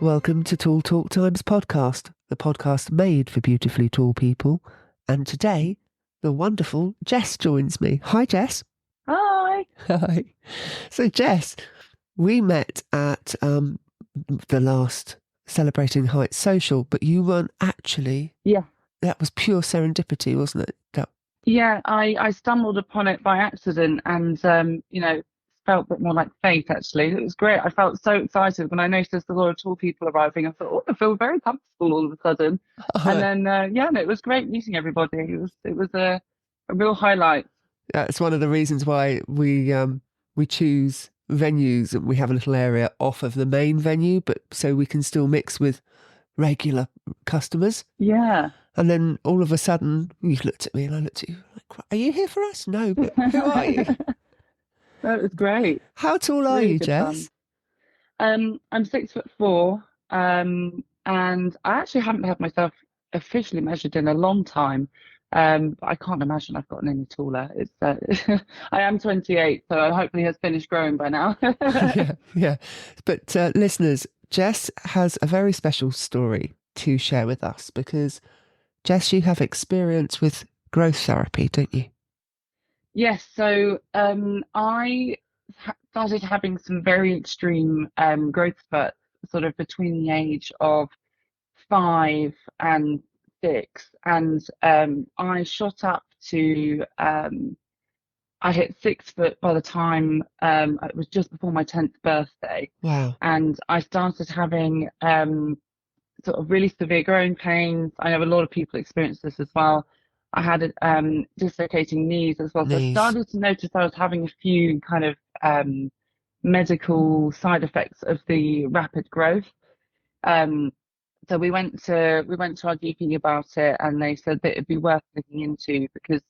Welcome to Tall Talk Times podcast, the podcast made for beautifully tall people. And today, the wonderful Jess joins me. Hi, Jess. Hi. Hi. So, Jess, we met at the last Celebrating Heights social, but you weren't actually. Yeah. That was pure serendipity, wasn't it? Yeah, I stumbled upon it by accident and felt a bit more like fate actually. It was great. I felt so excited when I noticed a lot of tall people arriving. I thought, oh, I feel very comfortable all of a sudden. And then and it was great meeting everybody. It was a real highlight. It's one of the reasons why we choose venues and we have a little area off of the main venue, but so we can still mix with regular customers. Yeah. And then all of a sudden, you looked at me and I looked at you like, are you here for us? No, but who are you? That was great. How tall are Really you, good Jess? fun. I'm 6'4", and I actually haven't had myself officially measured in a long time. But I can't imagine I've gotten any taller. It's I am 28, so I hopefully has finished growing by now. Yeah. But listeners, Jess has a very special story to share with us because, Jess, you have experience with growth therapy, don't you? Yes, so I started having some very extreme growth spurts, sort of between the age of 5 and 6, and I shot up to I hit 6 foot by the time it was just before my 10th birthday. Wow. And I started having sort of really severe growing pains. I know a lot of people experience this as well. I had dislocating knees as well. So I Knees. started to notice I was having a few kind of medical side effects of the rapid growth. Um, so we went to our GP about it, and they said that it'd be worth looking into because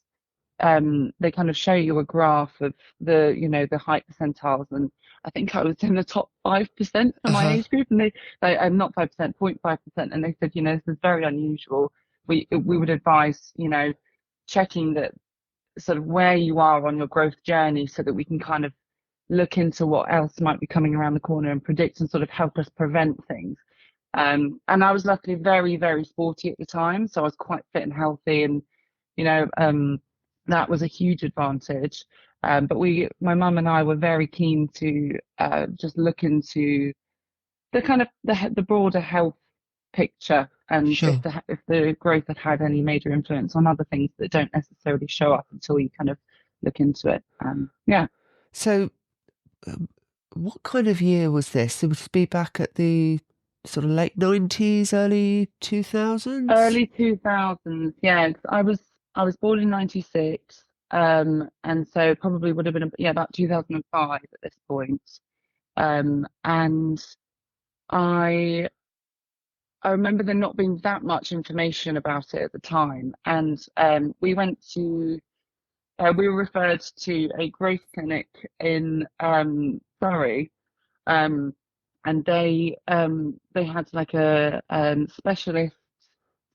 they kind of show you a graph of the height percentiles, and I think I was in the top 5% for my age group, and I'm not 5%, 0.5%, and they said, this is very unusual. We would advise, checking that sort of where you are on your growth journey so that we can kind of look into what else might be coming around the corner and predict and sort of help us prevent things. And I was luckily very, very sporty at the time, so I was quite fit and healthy, and you know, that was a huge advantage. But my mum and I were very keen to just look into the kind of the broader health picture, and Sure. if the growth had any major influence on other things that don't necessarily show up until you kind of look into it. Yeah. So, what kind of year was this? It would be back at the sort of late 90s, early 2000s? Early 2000s, yeah. 'Cause I was born in 96, and so probably would have been about 2005 at this point. And I I remember there not being that much information about it at the time, and we were referred to a growth clinic in Surrey, um, and they had like a specialist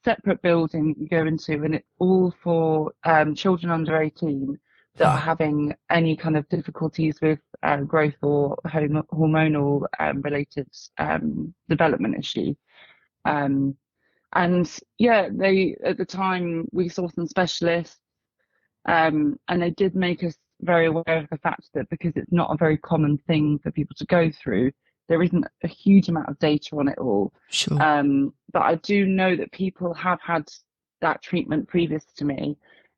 separate building you go into, and it's all for children under 18 that are Right. having any kind of difficulties with growth or hormonal related development issues. Um, and yeah, they at the time we saw some specialists, and they did make us very aware of the fact that because it's not a very common thing for people to go through, there isn't a huge amount of data on it all. Sure. But I do know that people have had that treatment previous to me.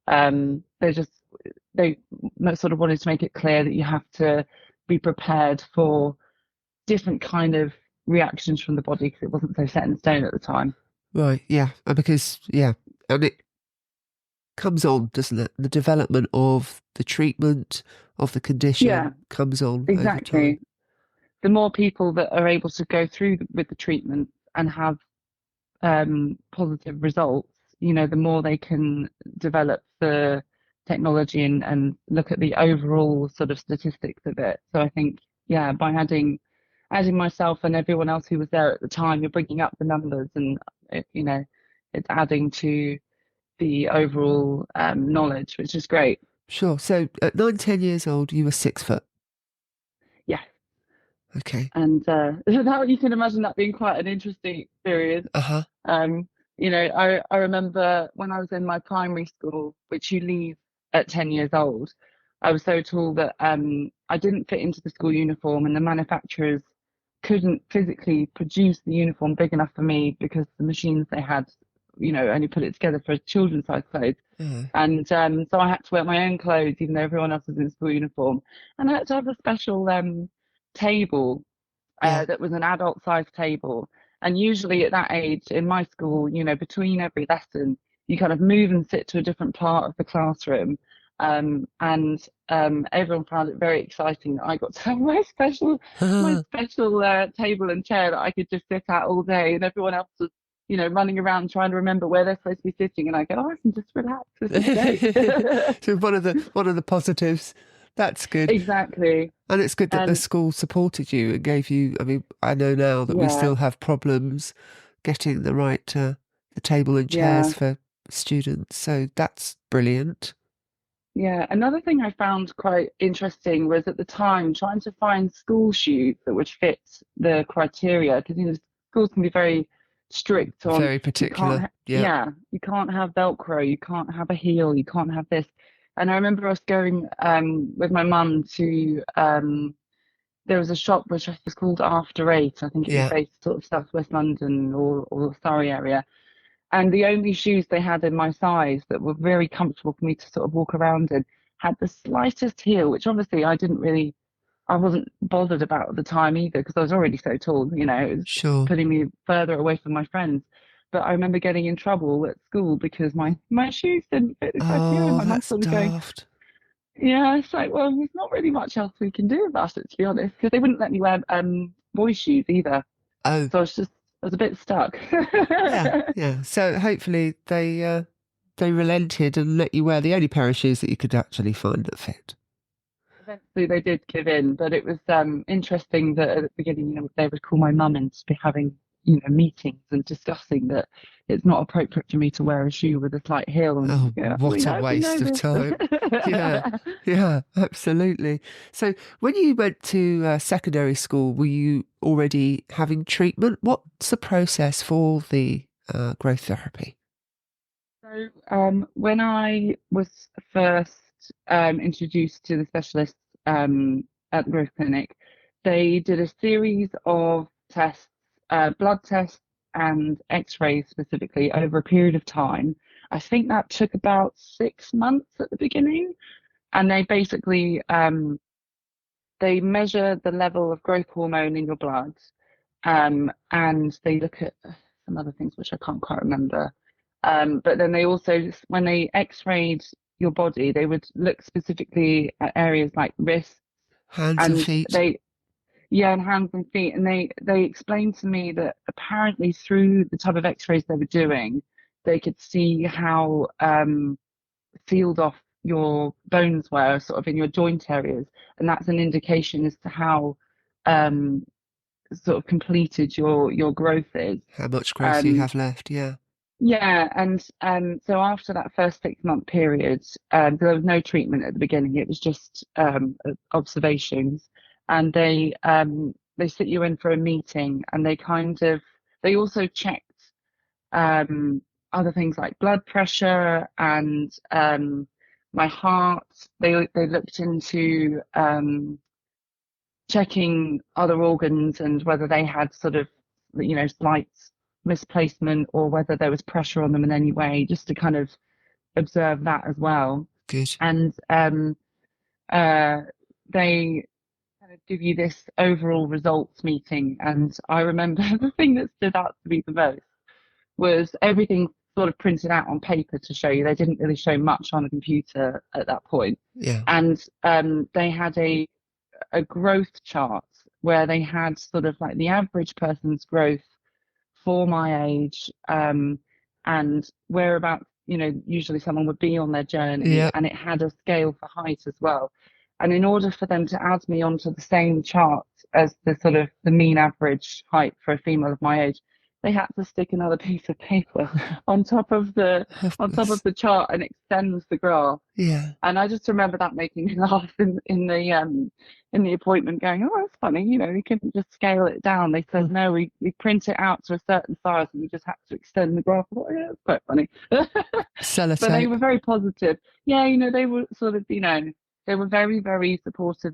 They sort of wanted to make it clear that you have to be prepared for different kind of reactions from the body because it wasn't so set in stone at the time. Right. Yeah. Because, and it comes on, doesn't it? The development of the treatment of the Yeah, condition comes on over time. exactly. The more people that are able to go through with the treatment and have positive results, the more they can develop the technology and look at the overall sort of statistics of it. So I think, yeah, by adding myself and everyone else who was there at the time, you're bringing up the numbers, and it's adding to the overall knowledge, which is great. Sure. So at 9, 10 years old, you were 6 foot. Yeah. Okay. And that you can imagine that being quite an interesting experience. Uh-huh. Um, I remember when I was in my primary school, which you leave at 10 years old, I was so tall that I didn't fit into the school uniform, and the manufacturers couldn't physically produce the uniform big enough for me because the machines they had, only put it together for children's size clothes. Uh, And so I had to wear my own clothes, even though everyone else was in school uniform. And I had to have a special table yeah. that was an adult sized table. And usually at that age in my school, between every lesson, you kind of move and sit to a different part of the classroom. And everyone found it very exciting that I got to have my special table and chair that I could just sit at all day, and everyone else was, running around trying to remember where they're supposed to be sitting, and I go, oh, I can just relax. This is great. So one of the positives. That's good. Exactly. And it's good that the And school supported you and gave you, I mean, I know now that we yeah, still have problems getting the right the table and yeah. chairs for students. So that's brilliant. Yeah, another thing I found quite interesting was at the time trying to find school shoes that would fit the criteria, because schools can be very strict on, Very you can't particular. ha Yeah. yeah, you can't have Velcro, you can't have a heel, you can't have this. And I remember us going with my mum to there was a shop which was called After Eight. I think it was Yeah. based sort of South West London or Surrey area. And the only shoes they had in my size that were very comfortable for me to sort of walk around in had the slightest heel, which obviously I wasn't bothered about at the time either, because I was already so tall, it was Sure. putting me further away from my friends. But I remember getting in trouble at school because my shoes didn't fit the criteria. Oh, My mum that's sort of going, daft. yeah, it's like, well, there's not really much else we can do about it, to be honest, because they wouldn't let me wear boys' shoes either. Oh, So I was a bit stuck. yeah, yeah. So hopefully they relented and let you wear the only pair of shoes that you could actually find that fit. Eventually, they did give in, but it was interesting that at the beginning, they would call my mum and just be having, meetings and discussing that it's not appropriate for me to wear a shoe with a slight heel. And Oh, you go, oh, what a we waste know of this. time. Yeah, yeah, absolutely. So when you went to secondary school, were you already having treatment? What's the process for the growth therapy? So, when I was first introduced to the specialists at the growth clinic, they did a series of tests, blood tests and X-rays specifically over a period of time. I think that took about 6 months at the beginning, and they basically they measure the level of growth hormone in your blood, and they look at some other things which I can't quite remember. But then they also, when they X-rayed your body, they would look specifically at areas like wrists Hands and and feet? yeah, and hands and feet. And they explained to me that apparently through the type of X-rays they were doing, they could see how sealed off your bones were, sort of in your joint areas, and that's an indication as to how um, sort of completed your growth is. How much growth do you Um, have left? Yeah. yeah, and so after that first 6 month period, there was no treatment at the beginning. It was just observations, and they sit you in for a meeting, and they also checked um, other things like blood pressure and my heart. They looked into checking other organs and whether they had sort of, slight misplacement or whether there was pressure on them in any way, just to kind of observe that as well. Good. And they kind of give you this overall results meeting. And I remember the thing that stood out to me the most was everything sort of printed out on paper to show you. They didn't really show much on a computer at that point. Yeah. And they had a growth chart where they had sort of like the average person's growth for my age, and whereabouts, usually someone would be on their journey, Yeah. and it had a scale for height as well. And in order for them to add me onto the same chart as the sort of the mean average height for a female of my age, they had to stick another piece of paper on top of the Oh, bless. chart and extend the graph. Yeah. And I just remember that making me laugh in the appointment, going, "Oh, that's funny. We couldn't just scale it down." They said, Mm. "No, we print it out to a certain size, and we just had to extend the graph." I thought, "Yeah, it's quite funny." But they Sellotape. were very positive. Yeah, they were sort of, they were very, very supportive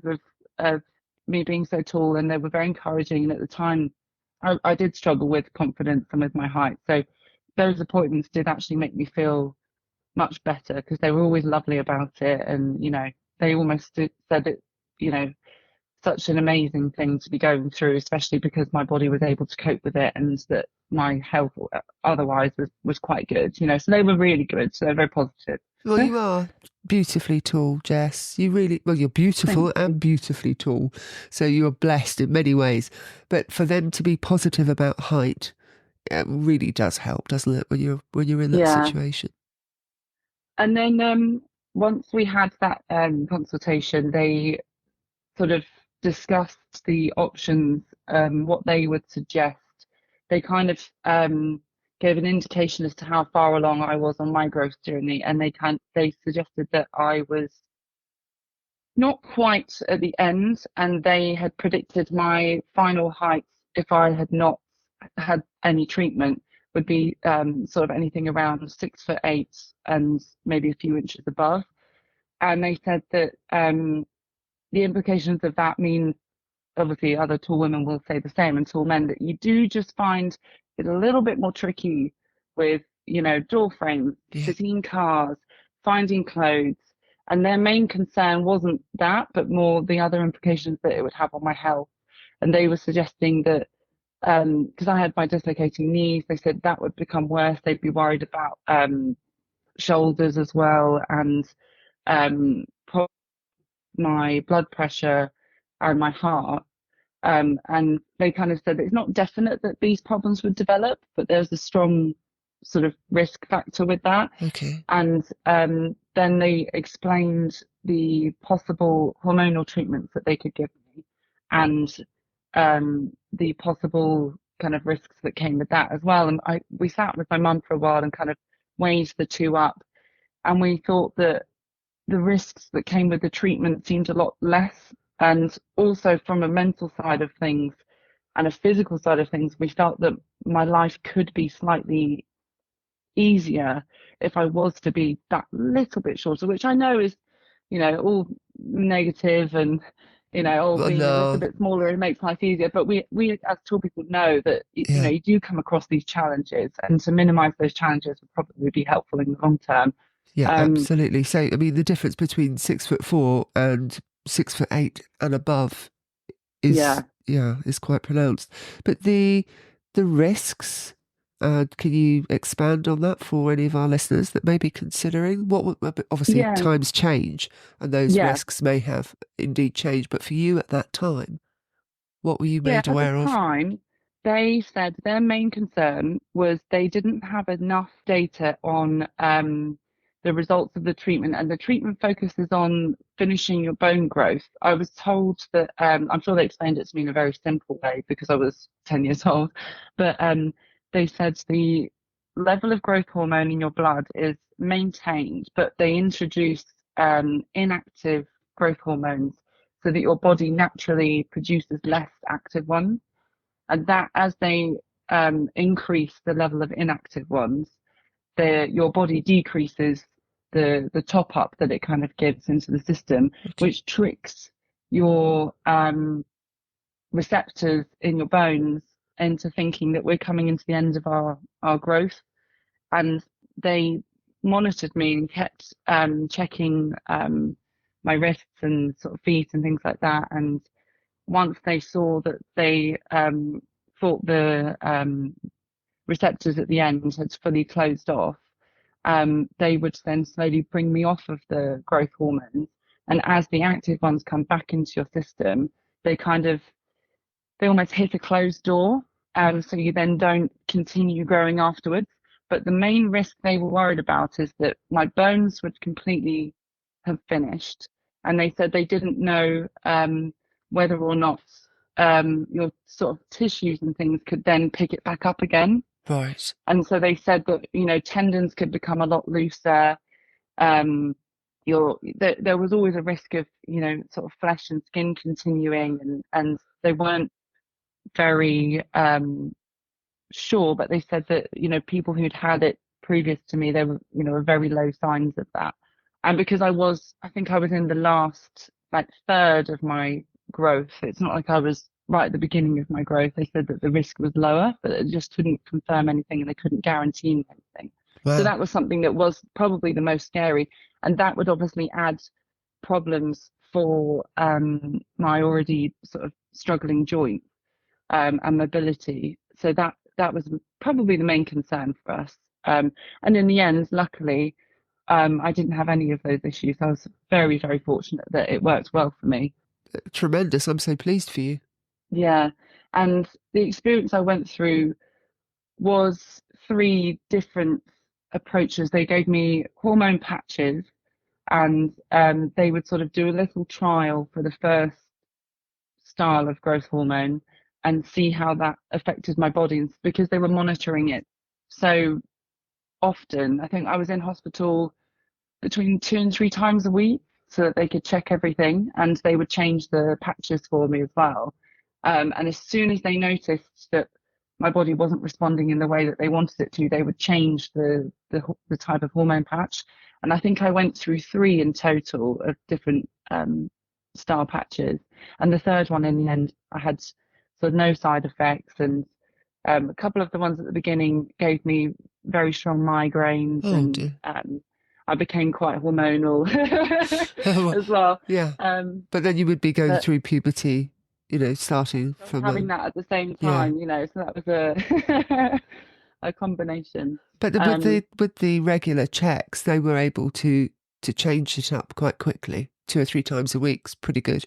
of me being so tall, and they were very encouraging. And at the time, I did struggle with confidence and with my height, so those appointments did actually make me feel much better because they were always lovely about it. And they almost said it, you know such an amazing thing to be going through, especially because my body was able to cope with it, and that my health otherwise was quite good. So they were really good, so they're very positive. Well, you are beautifully tall, Jess. Well, you're Thank beautiful and you. beautifully tall. So you're blessed in many ways. But for them to be positive about height, it really does help, doesn't it, when you're in that Yeah. situation? And then once we had that consultation, they sort of discussed the options, what they would suggest. They kind of gave an indication as to how far along I was on my growth journey, and they suggested that I was not quite at the end, and they had predicted my final height, if I had not had any treatment, would be sort of anything around 6'8" and maybe a few inches above. And they said that the implications of that mean, obviously other tall women will say the same, and tall men, that you do just find it a little bit more tricky with, door frames, Yeah. sitting in cars, finding clothes. And their main concern wasn't that, but more the other implications that it would have on my health. And they were suggesting that, because I had my dislocating knees, they said that would become worse. They'd be worried about shoulders as well, and um, my blood pressure and my heart. And they kind of said that it's not definite that these problems would develop, but there's a strong sort of risk factor with that. Okay. And then they explained the possible hormonal treatments that they could give me, and the possible kind of risks that came with that as well. And we sat with my mum for a while and kind of weighed the two up, and we thought that the risks that came with the treatment seemed a lot less. And also from a mental side of things and a physical side of things, we felt that my life could be slightly easier if I was to be that little bit shorter, which I know is, all negative, and, oh, Well, being a little no. bit smaller, it makes life easier. But we as tall people know that, Yeah. you do come across these challenges, and to minimize those challenges would probably be helpful in the long term. Yeah, Um, absolutely. So, I mean, the difference between 6'4" and 6'8" and above yeah. is quite pronounced. But the risks, can you expand on that for any of our listeners that may be considering obviously Yeah. times change and those Yeah. risks may have indeed changed, but for you at that time, what were you Yeah, made at the aware of? time, they said their main concern was they didn't have enough data on the results of the treatment, and the treatment focuses on finishing your bone growth. I was told that, I'm sure they explained it to me in a very simple way because I was 10 years old, but they said the level of growth hormone in your blood is maintained, but they introduce inactive growth hormones so that your body naturally produces less active ones. And that as they increase the level of inactive ones, your body decreases the top up that it kind of gives into the system, Okay. which tricks your receptors in your bones into thinking that we're coming into the end of our growth. And they monitored me and kept checking my wrists and sort of feet and things like that. And once they saw that they thought the receptors at the end had fully closed off, they would then slowly bring me off of the growth hormones. And as the active ones come back into your system, they kind of they almost hit a closed door. So you then don't continue growing afterwards. But the main risk they were worried about is that my bones would completely have finished. And they said they didn't know whether or not your sort of tissues and things could then pick it back up again. Right. And so they said that, tendons could become a lot looser. Um, there was always a risk of, sort of flesh and skin continuing, and they weren't very sure, but they said that, people who'd had it previous to me, there were, were very low signs of that. And because I think I was in the last like third of my growth. It's not like I was right at the beginning of my growth. They said that the risk was lower, but it just couldn't confirm anything and they couldn't guarantee me anything. So Wow. that was something that was probably the most scary. And that would obviously add problems for my already sort of struggling joints and mobility. So that was probably the main concern for us. And in the end, luckily, I didn't have any of those issues. I was very, very fortunate that it worked well for me. Tremendous. I'm so pleased for you. Yeah. And the experience I went through was three different approaches. They gave me hormone patches and they would sort of do a little trial for the first style of growth hormone and see how that affected my body because they were monitoring it so often. I think I was in hospital between 2 and 3 times a week so that they could check everything and they would change the patches for me as well. And as soon as they noticed that my body wasn't responding in the way that they wanted it to, they would change the type of hormone patch. And I think I went through three in total of different style patches. And the third one, in the end, I had sort of no side effects. And a couple of the ones at the beginning gave me very strong migraines, Oh and dear. I became quite hormonal Well, as well. yeah. Um, But then you would be going but through puberty, starting I was from having that at the same yeah. time, so that was a a combination. But Um, with the regular checks, they were able to change it up quite quickly. 2 or 3 times a week's pretty good.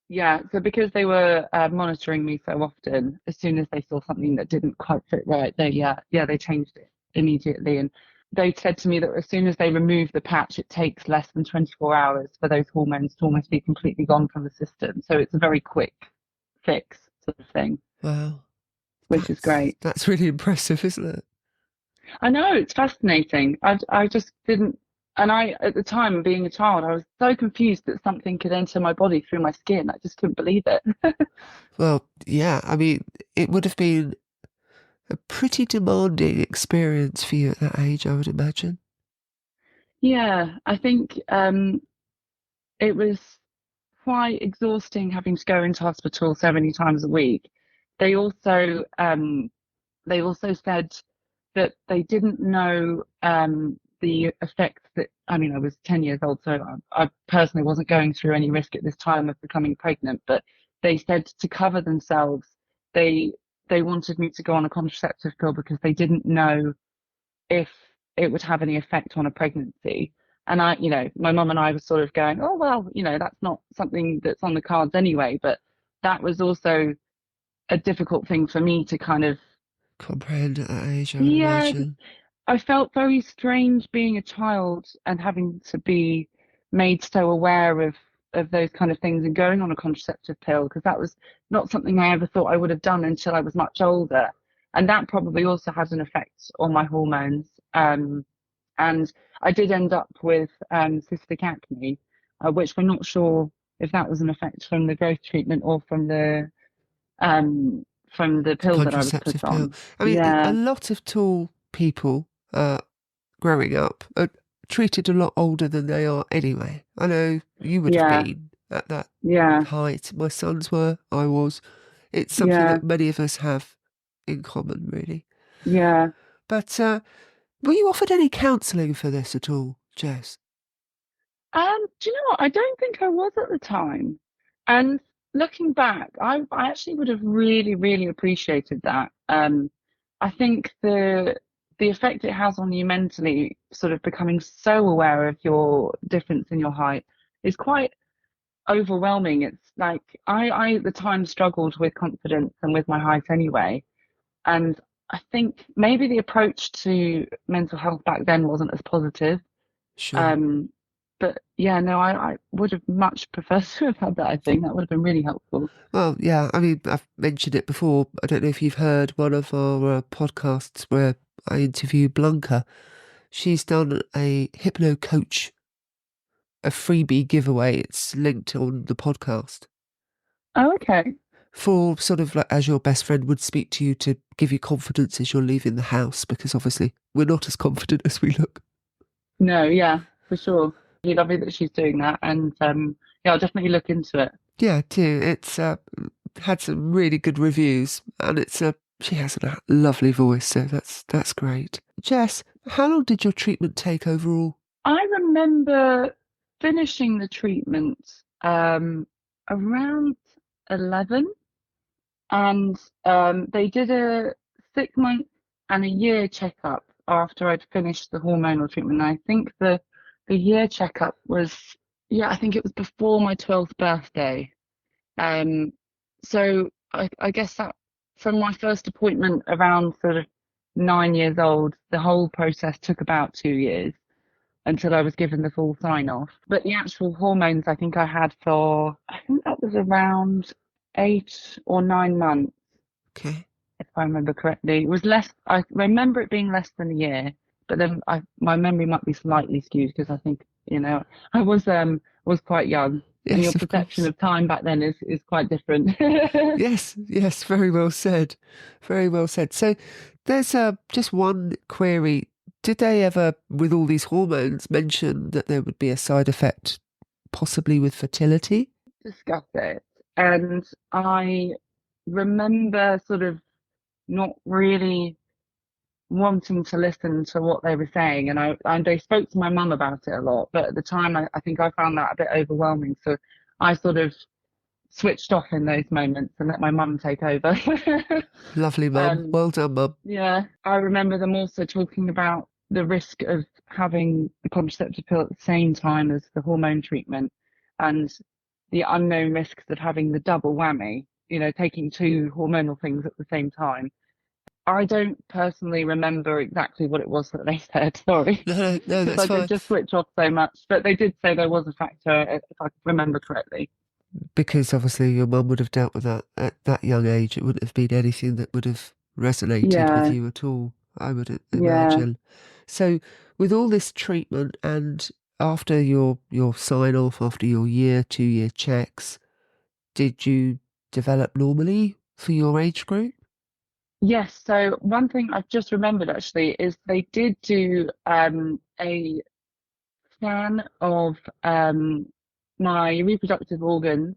yeah, so because they were monitoring me so often, as soon as they saw something that didn't quite fit right, they changed it immediately. And they said to me that as soon as they remove the patch, it takes less than 24 hours for those hormones to almost be completely gone from the system. So it's a very quick fix sort of thing, Wow. which is great. That's really impressive, isn't it? I know it's fascinating. I just didn't, and I at the time being a child, I was so confused that something could enter my body through my skin. I just couldn't believe it. Well, yeah, I mean, it would have been a pretty demanding experience for you at that age, I would imagine. Yeah, I think it was quite exhausting having to go into hospital so many times a week. They also they also said that they didn't know the effects that, I mean, I was 10 years old, so I personally wasn't going through any risk at this time of becoming pregnant, but they said to cover themselves, they they wanted me to go on a contraceptive pill because they didn't know if it would have any effect on a pregnancy. And my mum and I were sort of going, oh, well, that's not something that's on the cards anyway. But that was also a difficult thing for me to kind of, Comprehend at that age, I would yeah, imagine. I felt very strange being a child and having to be made so aware of those kind of things and going on a contraceptive pill because that was not something I ever thought I would have done until I was much older. And that probably also has an effect on my hormones. And I did end up with cystic acne, which we're not sure if that was an effect from the growth treatment or from the pill that I was put Contraceptive pill. on. I mean, a Yeah, lot of tall people growing up are treated a lot older than they are anyway. I know you would have yeah, been at that yeah, height. My sons were, I was. It's something yeah, that many of us have in common, really. yeah. But were you offered any counselling for this at all, Jess? Do you know what? I don't think I was at the time. And looking back, I actually would have really, really appreciated that. I think the effect it has on you mentally, sort of becoming so aware of your difference in your height, is quite overwhelming. It's like I at the time struggled with confidence and with my height anyway. And I think maybe the approach to mental health back then wasn't as positive. Sure. Um, But yeah, no, I would have much preferred to have had that, I think. That would have been really helpful. Well, yeah, I mean, I've mentioned it before. I don't know if you've heard one of our podcasts where I interview Blanca. She's done a hypno coach, a freebie giveaway. It's linked on the podcast Oh, okay. for sort of like as your best friend would speak to you to give you confidence as you're leaving the house, because obviously we're not as confident as we look. No, yeah, for sure. Really lovely that she's doing that. And yeah, I'll definitely look into it. Yeah, too. It's had some really good reviews, and it's she has a lovely voice, so that's great. Jess, how long did your treatment take overall? I remember finishing the treatment around 11, and they did a 6 month and a year checkup after I'd finished the hormonal treatment. And I think the year checkup was, yeah, I think it was before my 12th birthday. Um, so I guess that from my first appointment around sort of 9 years old, the whole process took about 2 years until I was given the full sign off. But the actual hormones, I think I had for, I think that was around 8 or 9 months, Okay. if I remember correctly. It was less, I remember it being less than a year, but then my memory might be slightly skewed because I think, I was quite young. And your Yes, of perception course. of time back then is quite different. Yes, yes, very well said. Very well said. So there's just one query. Did they ever, with all these hormones, mention that there would be a side effect, possibly with fertility? Discuss it. And I remember sort of not really wanting to listen to what they were saying. And they spoke to my mum about it a lot, but at the time I think I found that a bit overwhelming. So I sort of switched off in those moments and let my mum take over. Lovely, mum. um, Well done, mum. yeah, I remember them also talking about the risk of having the contraceptive pill at the same time as the hormone treatment and the unknown risks of having the double whammy, taking two hormonal things at the same time. I don't personally remember exactly what it was that they said, sorry, No, no, no, because that's I did fine. just switch off so much. But they did say there was a factor, if I remember correctly. Because obviously your mum would have dealt with that at that young age. It wouldn't have been anything that would have resonated with Yeah, you at all, I would yeah. imagine. So, with all this treatment and after your sign off, after your 2 year checks, did you develop normally for your age group? Yes, so one thing I've just remembered actually is they did do a scan of my reproductive organs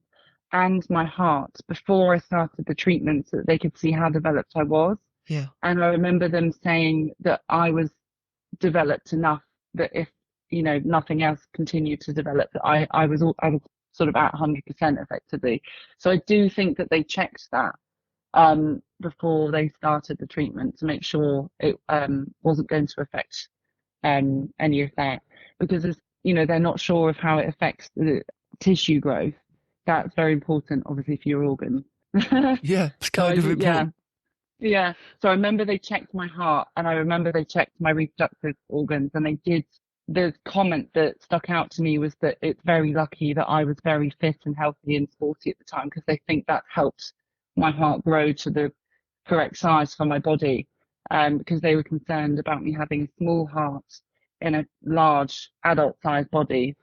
and my heart before I started the treatment so that they could see how developed I was. Yeah. And I remember them saying that I was developed enough that if, nothing else continued to develop, that I was sort of at 100% effectively. So I do think that they checked that before they started the treatment to make sure it wasn't going to affect any of that because they're not sure of how it affects the tissue growth. That's very important, obviously, for your organ. Yeah, it's So kind of yeah, important. yeah. So I remember they checked my heart and I remember they checked my reproductive organs and they did. The comment that stuck out to me was that it's very lucky that I was very fit and healthy and sporty at the time because they think that helped my heart grow to the correct size for my body. Because they were concerned about me having a small heart in a large adult sized body.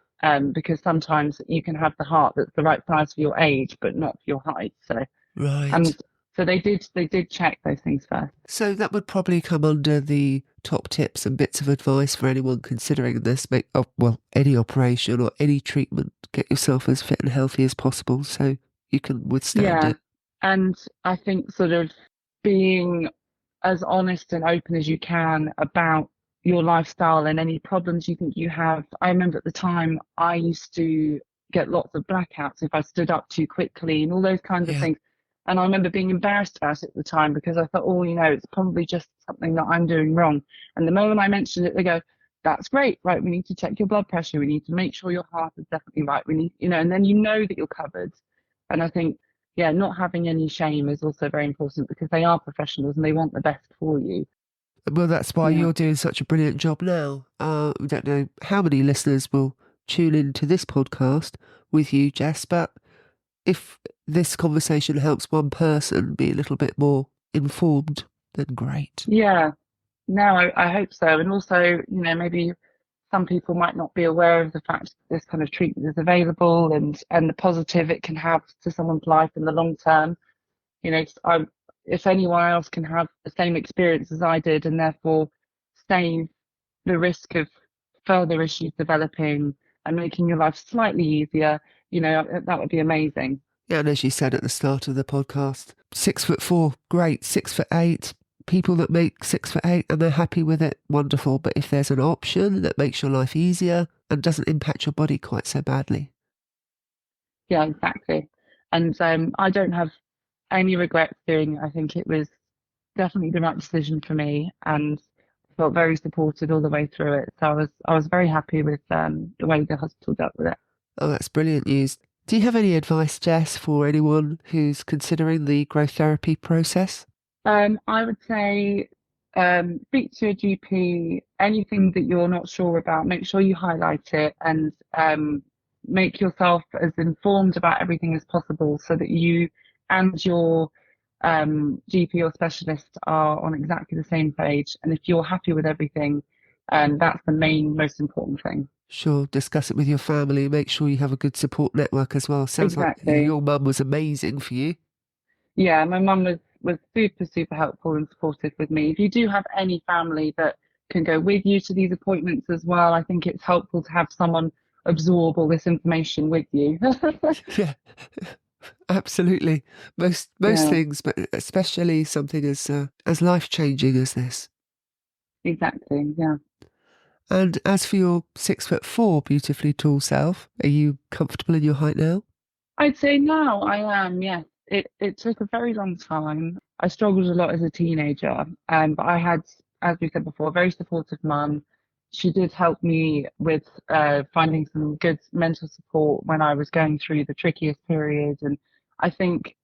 Because sometimes you can have the heart that's the right size for your age, but not for your height. So Right. and so they did check those things first. So that would probably come under the top tips and bits of advice for anyone considering this. Make well, any operation or any treatment, get yourself as fit and healthy as possible so you can withstand Yeah. it. And I think sort of being as honest and open as you can about your lifestyle and any problems you think you have. I remember at the time I used to get lots of blackouts if I stood up too quickly and all those kinds of Yeah. things. And I remember being embarrassed about it at the time because I thought, oh, it's probably just something that I'm doing wrong. And the moment I mentioned it, they go, that's great, right? We need to check your blood pressure. We need to make sure your heart is definitely right. We need, and then that you're covered. And I think, yeah, not having any shame is also very important because they are professionals and they want the best for you. Well, that's why Yeah. you're doing such a brilliant job now. We don't know how many listeners will tune into this podcast with you, Jess, but if this conversation helps one person be a little bit more informed, then great. Yeah, no, I hope so. And also, maybe some people might not be aware of the fact that this kind of treatment is available and the positive it can have to someone's life in the long term. If anyone else can have the same experience as I did and therefore save the risk of further issues developing and making your life slightly easier, that would be amazing. Yeah, and as you said at the start of the podcast, 6'4", great. 6'8", people that make 6'8" and they're happy with it, wonderful. But if there's an option that makes your life easier and doesn't impact your body quite so badly. Yeah, exactly. And I don't have any regrets doing it. I think it was definitely the right decision for me, and I felt very supported all the way through it. So I was very happy with the way the hospital dealt with it. Oh, that's brilliant news. Do you have any advice, Jess, for anyone who's considering the growth therapy process? I would say speak to a GP. Anything that you're not sure about, make sure you highlight it and make yourself as informed about everything as possible so that you and your GP or specialist are on exactly the same page. And if you're happy with everything, that's the most important thing. Sure, discuss it with your family. Make sure you have a good support network as well. Sounds like Exactly. your mum was amazing for you. Yeah, my mum was super, super helpful and supportive with me. If you do have any family that can go with you to these appointments as well, I think it's helpful to have someone absorb all this information with you. Yeah, absolutely. Most Yeah, things, but especially something as life-changing as this. exactly. Yeah. And as for your 6'4", beautifully tall self, are you comfortable in your height now? I'd say now I am, yes. It took a very long time. I struggled a lot as a teenager, but I had, as we said before, a very supportive mum. She did help me with finding some good mental support when I was going through the trickiest period. And I think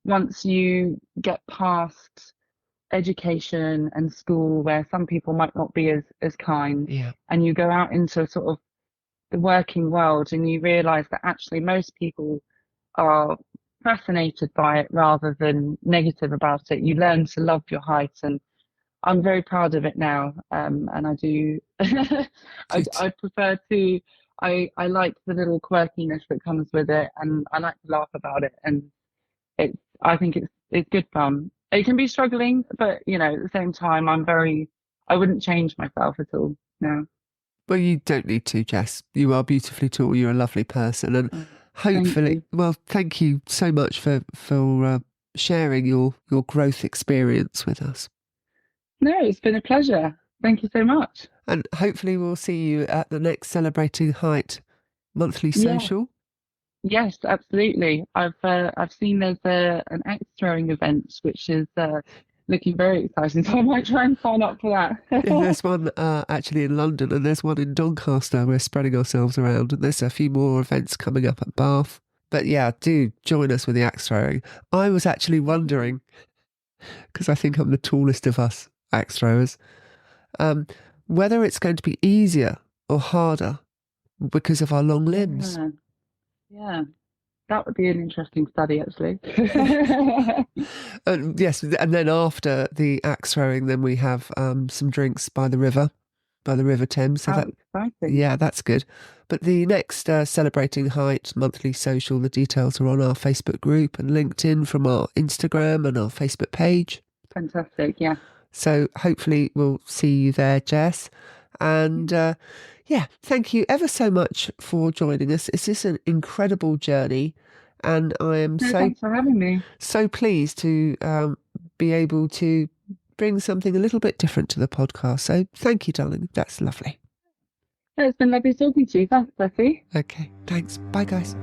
once you get past education and school, where some people might not be as kind, Yeah. and you go out into sort of the working world and you realize that actually most people are fascinated by it rather than negative about it. You learn to love your height, and I'm very proud of it now. And I do, Good. I prefer to, I like the little quirkiness that comes with it, and I like to laugh about it. And I think it's good fun. It can be struggling, but at the same time, I wouldn't change myself at all. No. Well, you don't need to, Jess. You are beautifully tall. You're a lovely person, and Oh, thank hopefully, you. well, thank you so much for sharing your growth experience with us. No, it's been a pleasure. Thank you so much. And hopefully, we'll see you at the next Celebrating Height monthly Yeah. social. Yes, absolutely. I've seen there's an axe throwing event which is looking very exciting, so I might try and sign up for Yeah, that. there's one actually in London, and there's one in Doncaster. We're spreading ourselves around, and there's a few more events coming up at Bath. But yeah, do join us with the axe throwing. I was actually wondering, because I think I'm the tallest of us axe throwers, um, whether it's going to be easier or harder because of our long limbs. Yeah, yeah, that would be an interesting study, actually. And yes, and then after the axe throwing, then we have some drinks by the River Thames. So How that, exciting! yeah, that's good. But the next Celebrating Height monthly social, the details are on our Facebook group and LinkedIn from our Instagram and our Facebook page. Fantastic, yeah. So hopefully we'll see you there, Jess. And yeah, thank you ever so much for joining us. It's just an incredible journey, and I am No, thanks for having me. so pleased to be able to bring something a little bit different to the podcast. So thank you, darling. That's lovely. No, it's been lovely talking to you. Thanks, Letty. Okay, thanks. Bye, guys.